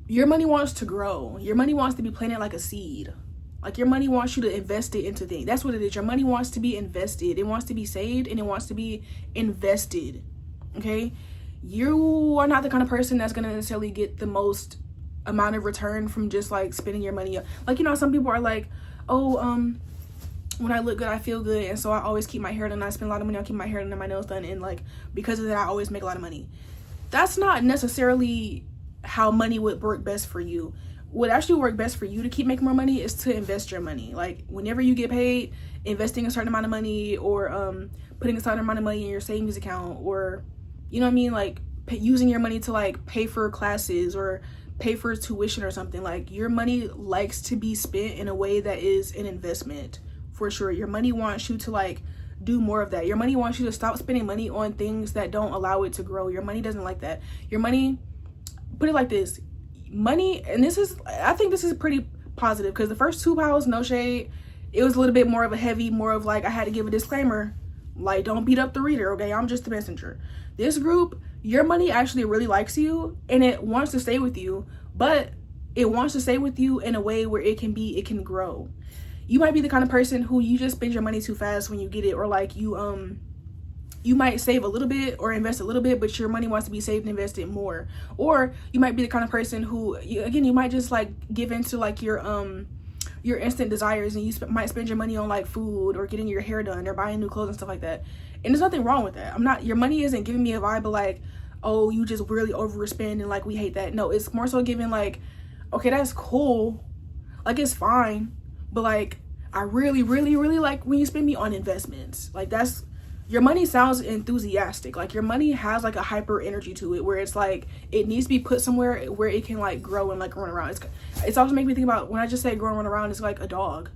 your money wants to grow. Your money wants to be planted like a seed. Like, your money wants you to invest it into things. That's what it is. Your money wants to be invested. It wants to be saved, and it wants to be invested. Okay? You are not the kind of person that's going to necessarily get the most amount of return from just like spending your money. Like, you know, some people are like, oh, when I look good, I feel good, and so I always keep my hair done. I spend a lot of money on keeping my hair done and my nails done, and like, because of that, I always make a lot of money. That's not necessarily how money would work best for you. What actually work best for you to keep making more money is to invest your money. Like, whenever you get paid, investing a certain amount of money, or putting a certain amount of money in your savings account, or, you know what I mean, like using your money to like pay for classes or pay for tuition or something. Like, your money likes to be spent in a way that is an investment, for sure. Your money wants you to like do more of that. Your money wants you to stop spending money on things that don't allow it to grow. Your money doesn't like that. Your money, put it like this, money, and I think this is pretty positive, because the first 2 piles, no shade, it was a little bit more of a heavy, more of like, I had to give a disclaimer, like, don't beat up the reader, okay? I'm just the messenger. This group, your money actually really likes you, and it wants to stay with you, but it wants to stay with you in a way where it can grow. You might be the kind of person who you just spend your money too fast when you get it, or like you might save a little bit or invest a little bit, but your money wants to be saved and invested more. Or you might be the kind of person who, you might just like give into like your instant desires, and you might spend your money on like food or getting your hair done or buying new clothes and stuff like that. And there's nothing wrong with that. Your money isn't giving me a vibe of like, oh, you just really overspend and like we hate that. No, it's more so giving like, okay, that's cool, like it's fine, but like, I really, really, really like when you spend me on investments. Like, that's, your money sounds enthusiastic. Like, your money has like a hyper energy to it, where it's like it needs to be put somewhere where it can like grow and like run around. It's also making me think about, when I just say grow and run around, it's like a dog,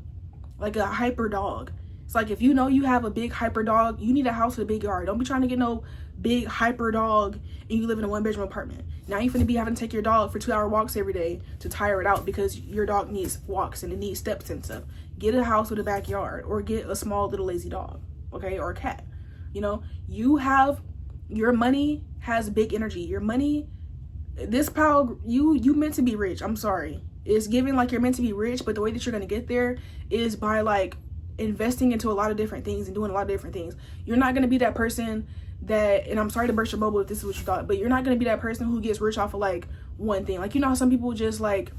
like a hyper dog. It's like, if you know you have a big hyper dog, you need a house with a big yard. Don't be trying to get no big hyper dog and you live in a 1-bedroom apartment. Now you're finna be having to take your dog for 2-hour walks every day to tire it out, because your dog needs walks and it needs steps and stuff. Get a house with a backyard, or get a small little lazy dog, okay, or a cat. You know, your money has big energy. Your money, this pile, you meant to be rich. I'm sorry. It's giving like you're meant to be rich, but the way that you're going to get there is by like investing into a lot of different things and doing a lot of different things. You're not going to be that person that, and I'm sorry to burst your bubble if this is what you thought, but you're not going to be that person who gets rich off of like one thing. Like, you know how some people just like,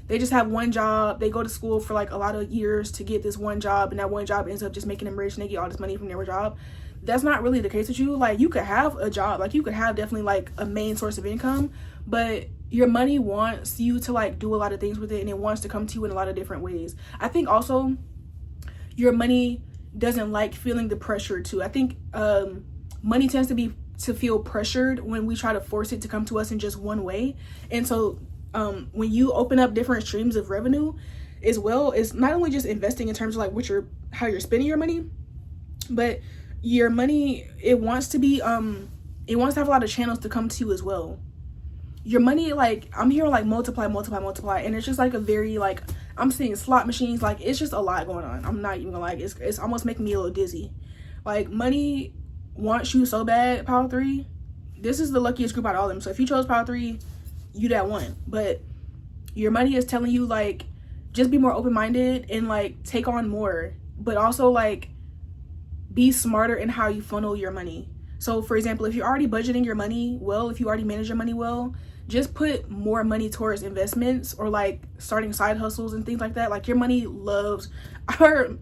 they just have one job, they go to school for like a lot of years to get this one job, and that one job ends up just making them rich and they get all this money from their job. That's not really the case with you. Like, you could have a job, like you could have definitely like a main source of income, but your money wants you to like do a lot of things with it, and it wants to come to you in a lot of different ways. I think also your money doesn't like feeling the pressure too. I think money tends to feel pressured when we try to force it to come to us in just one way. And so when you open up different streams of revenue as well, it's not only just investing in terms of like how you're spending your money, but your money, it wants to have a lot of channels to come to you as well. Your money, like, I'm hearing like multiply, and it's just like a very like, I'm seeing slot machines, like it's just a lot going on. I'm not even gonna lie, it's almost making me a little dizzy. Like, money wants you so bad, Power 3. This is the luckiest group out of all of them. So if you chose Power 3, you that one. But your money is telling you like, just be more open-minded and like take on more, but also like be smarter in how you funnel your money. So for example, if you're already budgeting your money well, if you already manage your money well, just put more money towards investments or like starting side hustles and things like that. Like, your money loves, I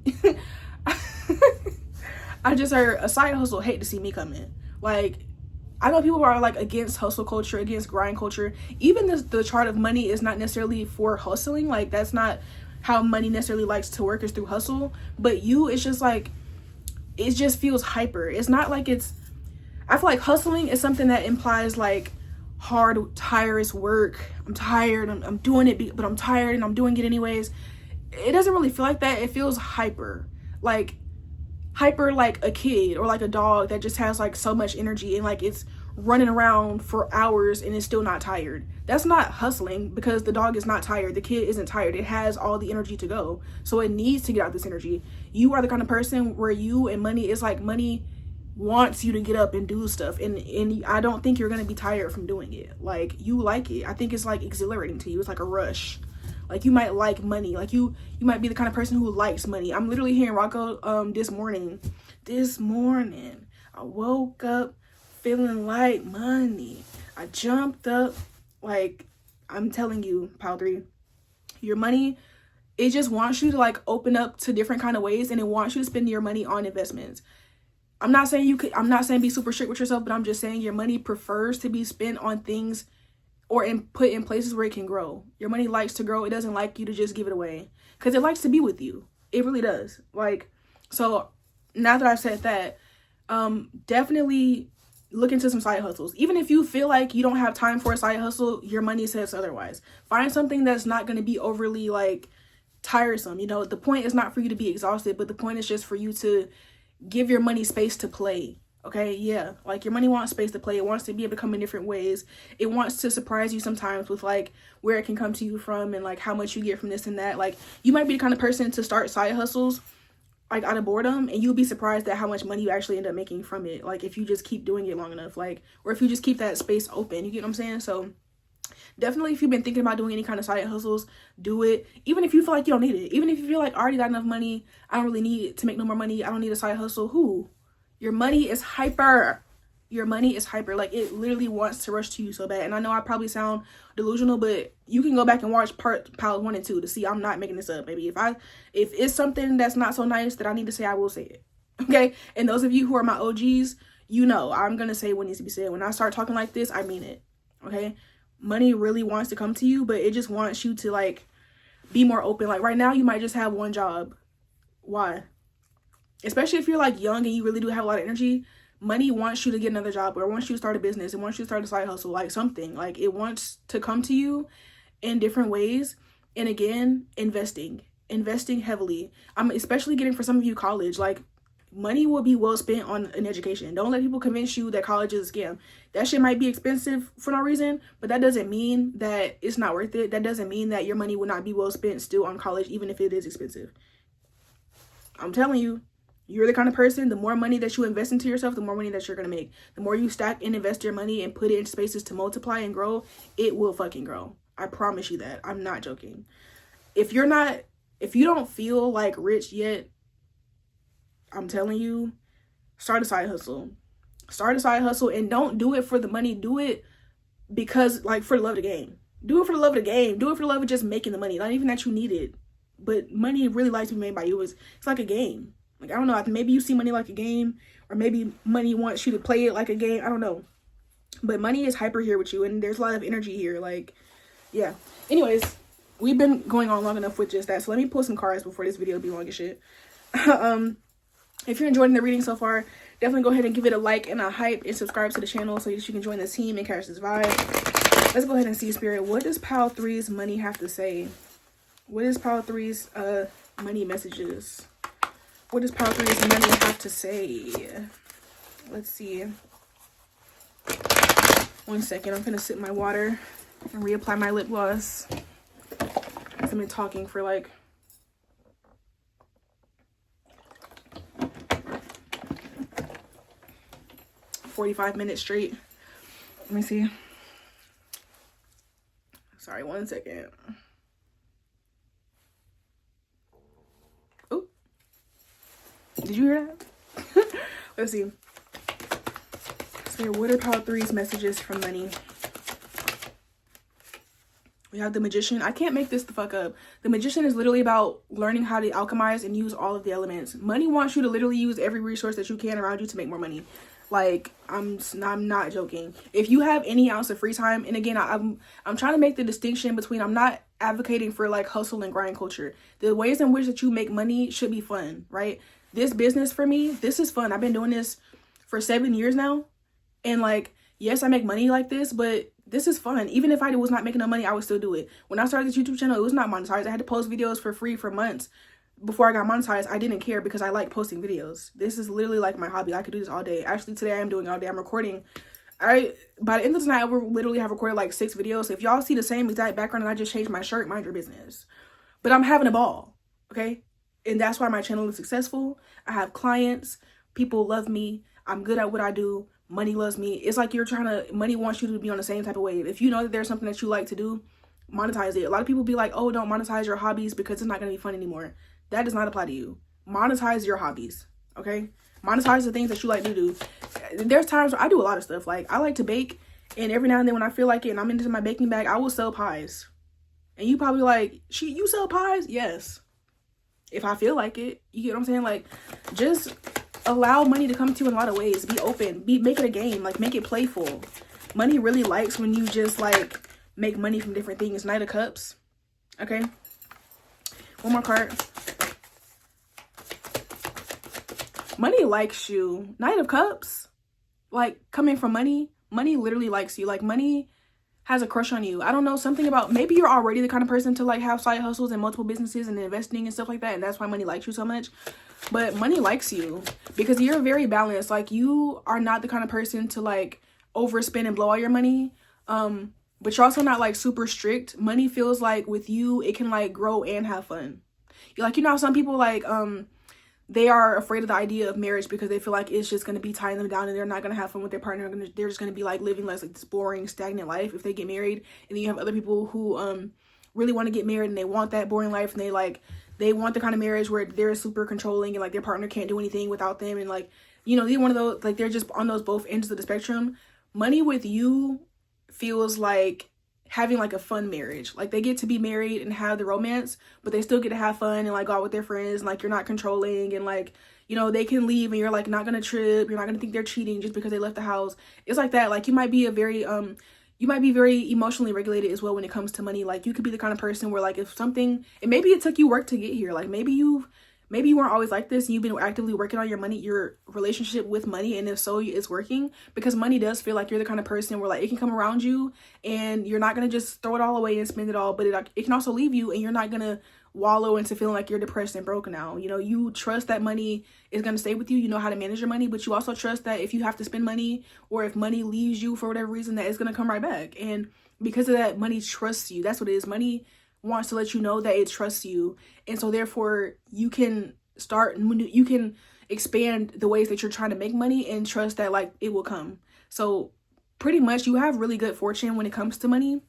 just heard a side hustle hate to see me come in. Like, I know people are like against hustle culture, against grind culture. Even the chart of money is not necessarily for hustling. Like, that's not how money necessarily likes to work, is through hustle. But it's just like, it just feels hyper. It's not like I feel like hustling is something that implies like hard, tireless work. I'm tired, I'm doing it, but I'm tired and I'm doing it anyways. It doesn't really feel like that. It feels hyper like a kid or like a dog that just has like so much energy and like it's running around for hours and it's still not tired. That's not hustling, because the dog is not tired, the kid isn't tired, it has all the energy to go, so it needs to get out this energy. You are the kind of person where you and money is like, money wants you to get up and do stuff, and I don't think you're gonna be tired from doing it. Like, you like it. I think it's like exhilarating to you. It's like a rush. Like, you might like money. Like, you might be the kind of person who likes money. I'm literally hearing Rocco this morning I woke up feeling like money. I jumped up. Like, I'm telling you, Power 3, your money, it just wants you to like open up to different kind of ways, and it wants you to spend your money on investments. I'm not saying be super strict with yourself, but I'm just saying your money prefers to be spent on things or put in places where it can grow. Your money likes to grow. It doesn't like you to just give it away, because it likes to be with you. It really does. Like, so now that I've said that, definitely look into some side hustles. Even if you feel like you don't have time for a side hustle, your money says otherwise. Find something that's not going to be overly like tiresome. You know, the point is not for you to be exhausted, but the point is just for you to give your money space to play. Okay, yeah, like, your money wants space to play. It wants to be able to come in different ways. It wants to surprise you sometimes with like where it can come to you from and like how much you get from this and that. Like, you might be the kind of person to start side hustles like out of boredom, and you'll be surprised at how much money you actually end up making from it. Like, if you just keep doing it long enough, like, or if you just keep that space open, you get what I'm saying? So definitely, if you've been thinking about doing any kind of side hustles, do it. Even if you feel like you don't need it, even if you feel like I already got enough money, I don't really need to make no more money, I don't need a side hustle. Your money is hyper. Your money is hyper. Like, it literally wants to rush to you so bad. And I know I probably sound delusional, but you can go back and watch pile 1 and 2 to see I'm not making this up. Maybe if it's something that's not so nice that I need to say, I will say it. Okay? And those of you who are my OGs, you know I'm gonna say what needs to be said. When I start talking like this, I mean it. Okay? Money really wants to come to you, but it just wants you to like be more open. Like, right now you might just have one job. Why? Especially if you're like young and you really do have a lot of energy, money wants you to get another job, or wants you to start a business, and wants you to start a side hustle, like something. Like, it wants to come to you in different ways. And again, investing heavily. I'm especially getting for some of you college, like, money will be well spent on an education. Don't let people convince you that college is a scam. That shit might be expensive for no reason, but that doesn't mean that it's not worth it. That doesn't mean that your money will not be well spent still on college, even if it is expensive. I'm telling you, you're the kind of person, the more money that you invest into yourself, the more money that you're going to make. The more you stack and invest your money and put it in spaces to multiply and grow, it will fucking grow. I promise you that. I'm not joking. If you don't feel like rich yet, I'm telling you, start a side hustle. Start a side hustle, and don't do it for the money. Do it because, like, for the love of the game. Do it for the love of the game. Do it for the love of just making the money. Not even that you need it, but money really likes to be made by you. It's like a game. Like, I don't know, maybe you see money like a game, or maybe money wants you to play it like a game. I don't know, but money is hyper here with you, and there's a lot of energy here. Like, yeah. Anyways, we've been going on long enough with just that, so let me pull some cards before this video be long as shit. If you're enjoying the reading so far, definitely go ahead and give it a like and a hype, and subscribe to the channel so that you can join the team and catch this vibe. Let's go ahead and see, Spirit, what does Pile 3's money have to say? What is Pile 3's money messages? What does Pile 3's money have to say? Let's see. 1 second. I'm gonna sip my water and reapply my lip gloss. I've been talking for like 45 minutes straight. Let me see. Sorry, 1 second. Oh, did you hear that? Let's see. So what are Pile 3's messages from money? We have the Magician. I can't make this the fuck up. The Magician is literally about learning how to alchemize and use all of the elements. Money wants you to literally use every resource that you can around you to make more money. Like, I'm not joking. If you have any ounce of free time, and again, I'm trying to make the distinction between, I'm not advocating for like hustle and grind culture. The ways in which that you make money should be fun, right? This business for me, this is fun. I've been doing this for 7 years now. And like, yes, I make money like this, but this is fun. Even if I was not making no money, I would still do it. When I started this YouTube channel, it was not monetized. I had to post videos for free for months. Before I got monetized, I didn't care because I like posting videos. This is literally like my hobby. I could do this all day. Actually, today I am doing it all day. I'm recording. By the end of the night, I will literally have recorded like 6 videos. If y'all see the same exact background and I just changed my shirt, mind your business. But I'm having a ball, okay? And that's why my channel is successful. I have clients. People love me. I'm good at what I do. Money loves me. It's like money wants you to be on the same type of wave. If you know that there's something that you like to do, monetize it. A lot of people be like, oh, don't monetize your hobbies because it's not going to be fun anymore. That does not apply to you. Monetize your hobbies, okay? Monetize the things that you like to do. There's times where I do a lot of stuff. Like, I like to bake, and every now and then when I feel like it and I'm into my baking bag, I will sell pies. And you probably like, you sell pies? Yes. If I feel like it. You get what I'm saying? Like, just allow money to come to you in a lot of ways. Be open. Make it a game. Like, make it playful. Money really likes when you just, like, make money from different things. Knight of Cups. Okay? One more card. Money likes you. Knight of Cups. Like, coming from money. Money literally likes you. Like, money has a crush on you. I don't know, something about, maybe you're already the kind of person to like have side hustles and multiple businesses and investing and stuff like that, and that's why money likes you so much. But money likes you because you're very balanced. Like, you are not the kind of person to like overspend and blow all your money, but you're also not like super strict. Money feels like with you it can like grow and have fun. You're like, you know how some people like they are afraid of the idea of marriage because they feel like it's just going to be tying them down and they're not going to have fun with their partner. They're just going to be like living less like this boring, stagnant life if they get married. And then you have other people who really want to get married and they want that boring life, and they want the kind of marriage where they're super controlling and like their partner can't do anything without them. And like, you know, they're one of those, like, they're just on those both ends of the spectrum. Money with you feels like having like a fun marriage. Like, they get to be married and have the romance, but they still get to have fun and like go out with their friends, and like you're not controlling, and like, you know, they can leave and you're like not gonna trip, you're not gonna think they're cheating just because they left the house. It's like that. Like, you might be very emotionally regulated as well when it comes to money. Like, you could be the kind of person where like if something, and maybe it took you work to get here, like maybe you weren't always like this and you've been actively working on your relationship with money, and if so, it's working, because money does feel like you're the kind of person where like it can come around you and you're not gonna just throw it all away and spend it all, but it can also leave you and you're not gonna wallow into feeling like you're depressed and broke now. You know, you trust that money is going to stay with you. You know how to manage your money, but you also trust that if you have to spend money or if money leaves you for whatever reason, that it's going to come right back. And because of that, money trusts you. That's what it is. Money wants to let you know that it trusts you. And so therefore you can expand the ways that you're trying to make money and trust that like it will come. So pretty much you have really good fortune when it comes to money.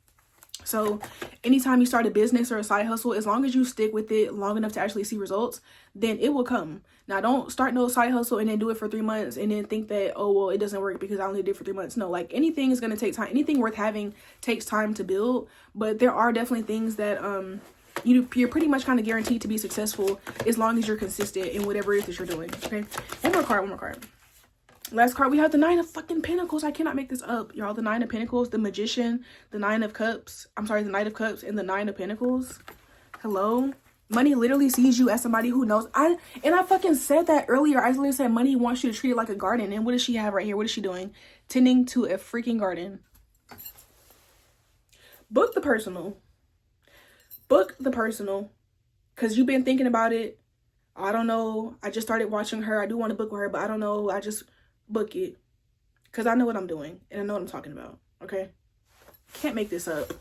So anytime you start a business or a side hustle, as long as you stick with it long enough to actually see results, then it will come. Now, don't start no side hustle and then do it for 3 months and then think that, oh, well, it doesn't work because I only did it for 3 months. No, like anything is going to take time. Anything worth having takes time to build. But there are definitely things that you're pretty much kind of guaranteed to be successful as long as you're consistent in whatever it is that you're doing. Okay, one more card. Last card, we have the 9 of fucking Pentacles. I cannot make this up, y'all. The 9 of Pentacles, the Magician, the 9 of Cups. I'm sorry, the Knight of Cups and the 9 of Pentacles. Hello? Money literally sees you as somebody who knows. I fucking said that earlier. I literally said money wants you to treat it like a garden. And what does she have right here? What is she doing? Tending to a freaking garden. Book the personal. Book the personal. Because you've been thinking about it. I don't know. I just started watching her. I do want to book with her, but I don't know. I just book it. Because I know what I'm doing. And I know what I'm talking about. Okay? Can't make this up.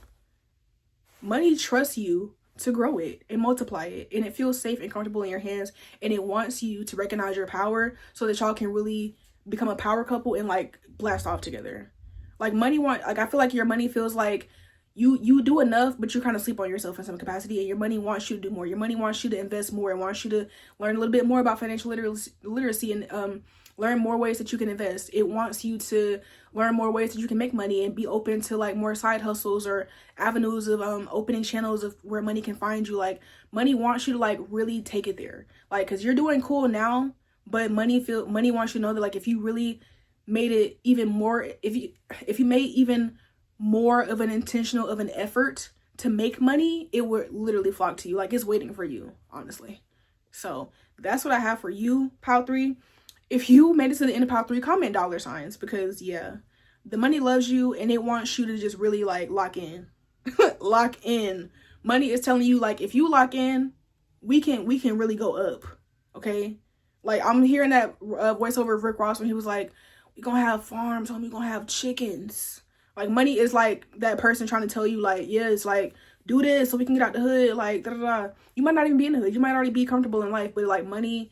Money trusts you to grow it and multiply it, and it feels safe and comfortable in your hands, and it wants you to recognize your power so that y'all can really become a power couple and like blast off together. Like I feel like your money feels like you do enough, but you kind of sleep on yourself in some capacity, and your money wants you to do more. Your money wants you to invest more and wants you to learn a little bit more about financial literacy and learn more ways that you can invest. It wants you to learn more ways that you can make money and be open to like more side hustles or avenues of opening channels of where money can find you. Like money wants you to like really take it there, like, because you're doing cool now, but money wants you to know that like if you really made it even more, if you made even more of an intentional of an effort to make money, it would literally flock to you. Like it's waiting for you, honestly. So that's what I have for you, Pile 3. If you made it to the end of Pile 3, comment $signs, because yeah, the money loves you and it wants you to just really like lock in. Lock in. Money is telling you like if you lock in, we can really go up. Okay? Like I'm hearing that voiceover of Rick Ross when he was like, we're gonna have farms, homie, we're gonna have chickens. Like money is like that person trying to tell you like, yeah, it's like do this so we can get out the hood, like da da da. You might not even be in the hood, you might already be comfortable in life, but like money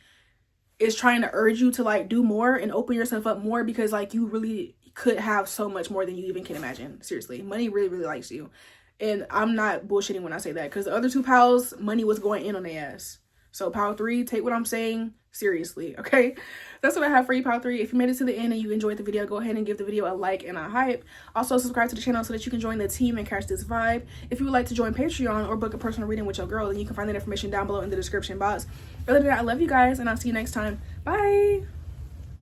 is trying to urge you to like do more and open yourself up more, because like you really could have so much more than you even can imagine. Seriously, money really likes you, and I'm not bullshitting when I say that, because the other 2 piles, money was going in on their ass. So Pile 3, take what I'm saying seriously, okay? That's what I have for you, Pile 3. If you made it to the end and you enjoyed the video, go ahead and give the video a like and a hype. Also subscribe to the channel so that you can join the team and catch this vibe. If you would like to join Patreon or book a personal reading with your girl, then you can find that information down below in the description box. Other than that, I love you guys, and I'll see you next time. Bye!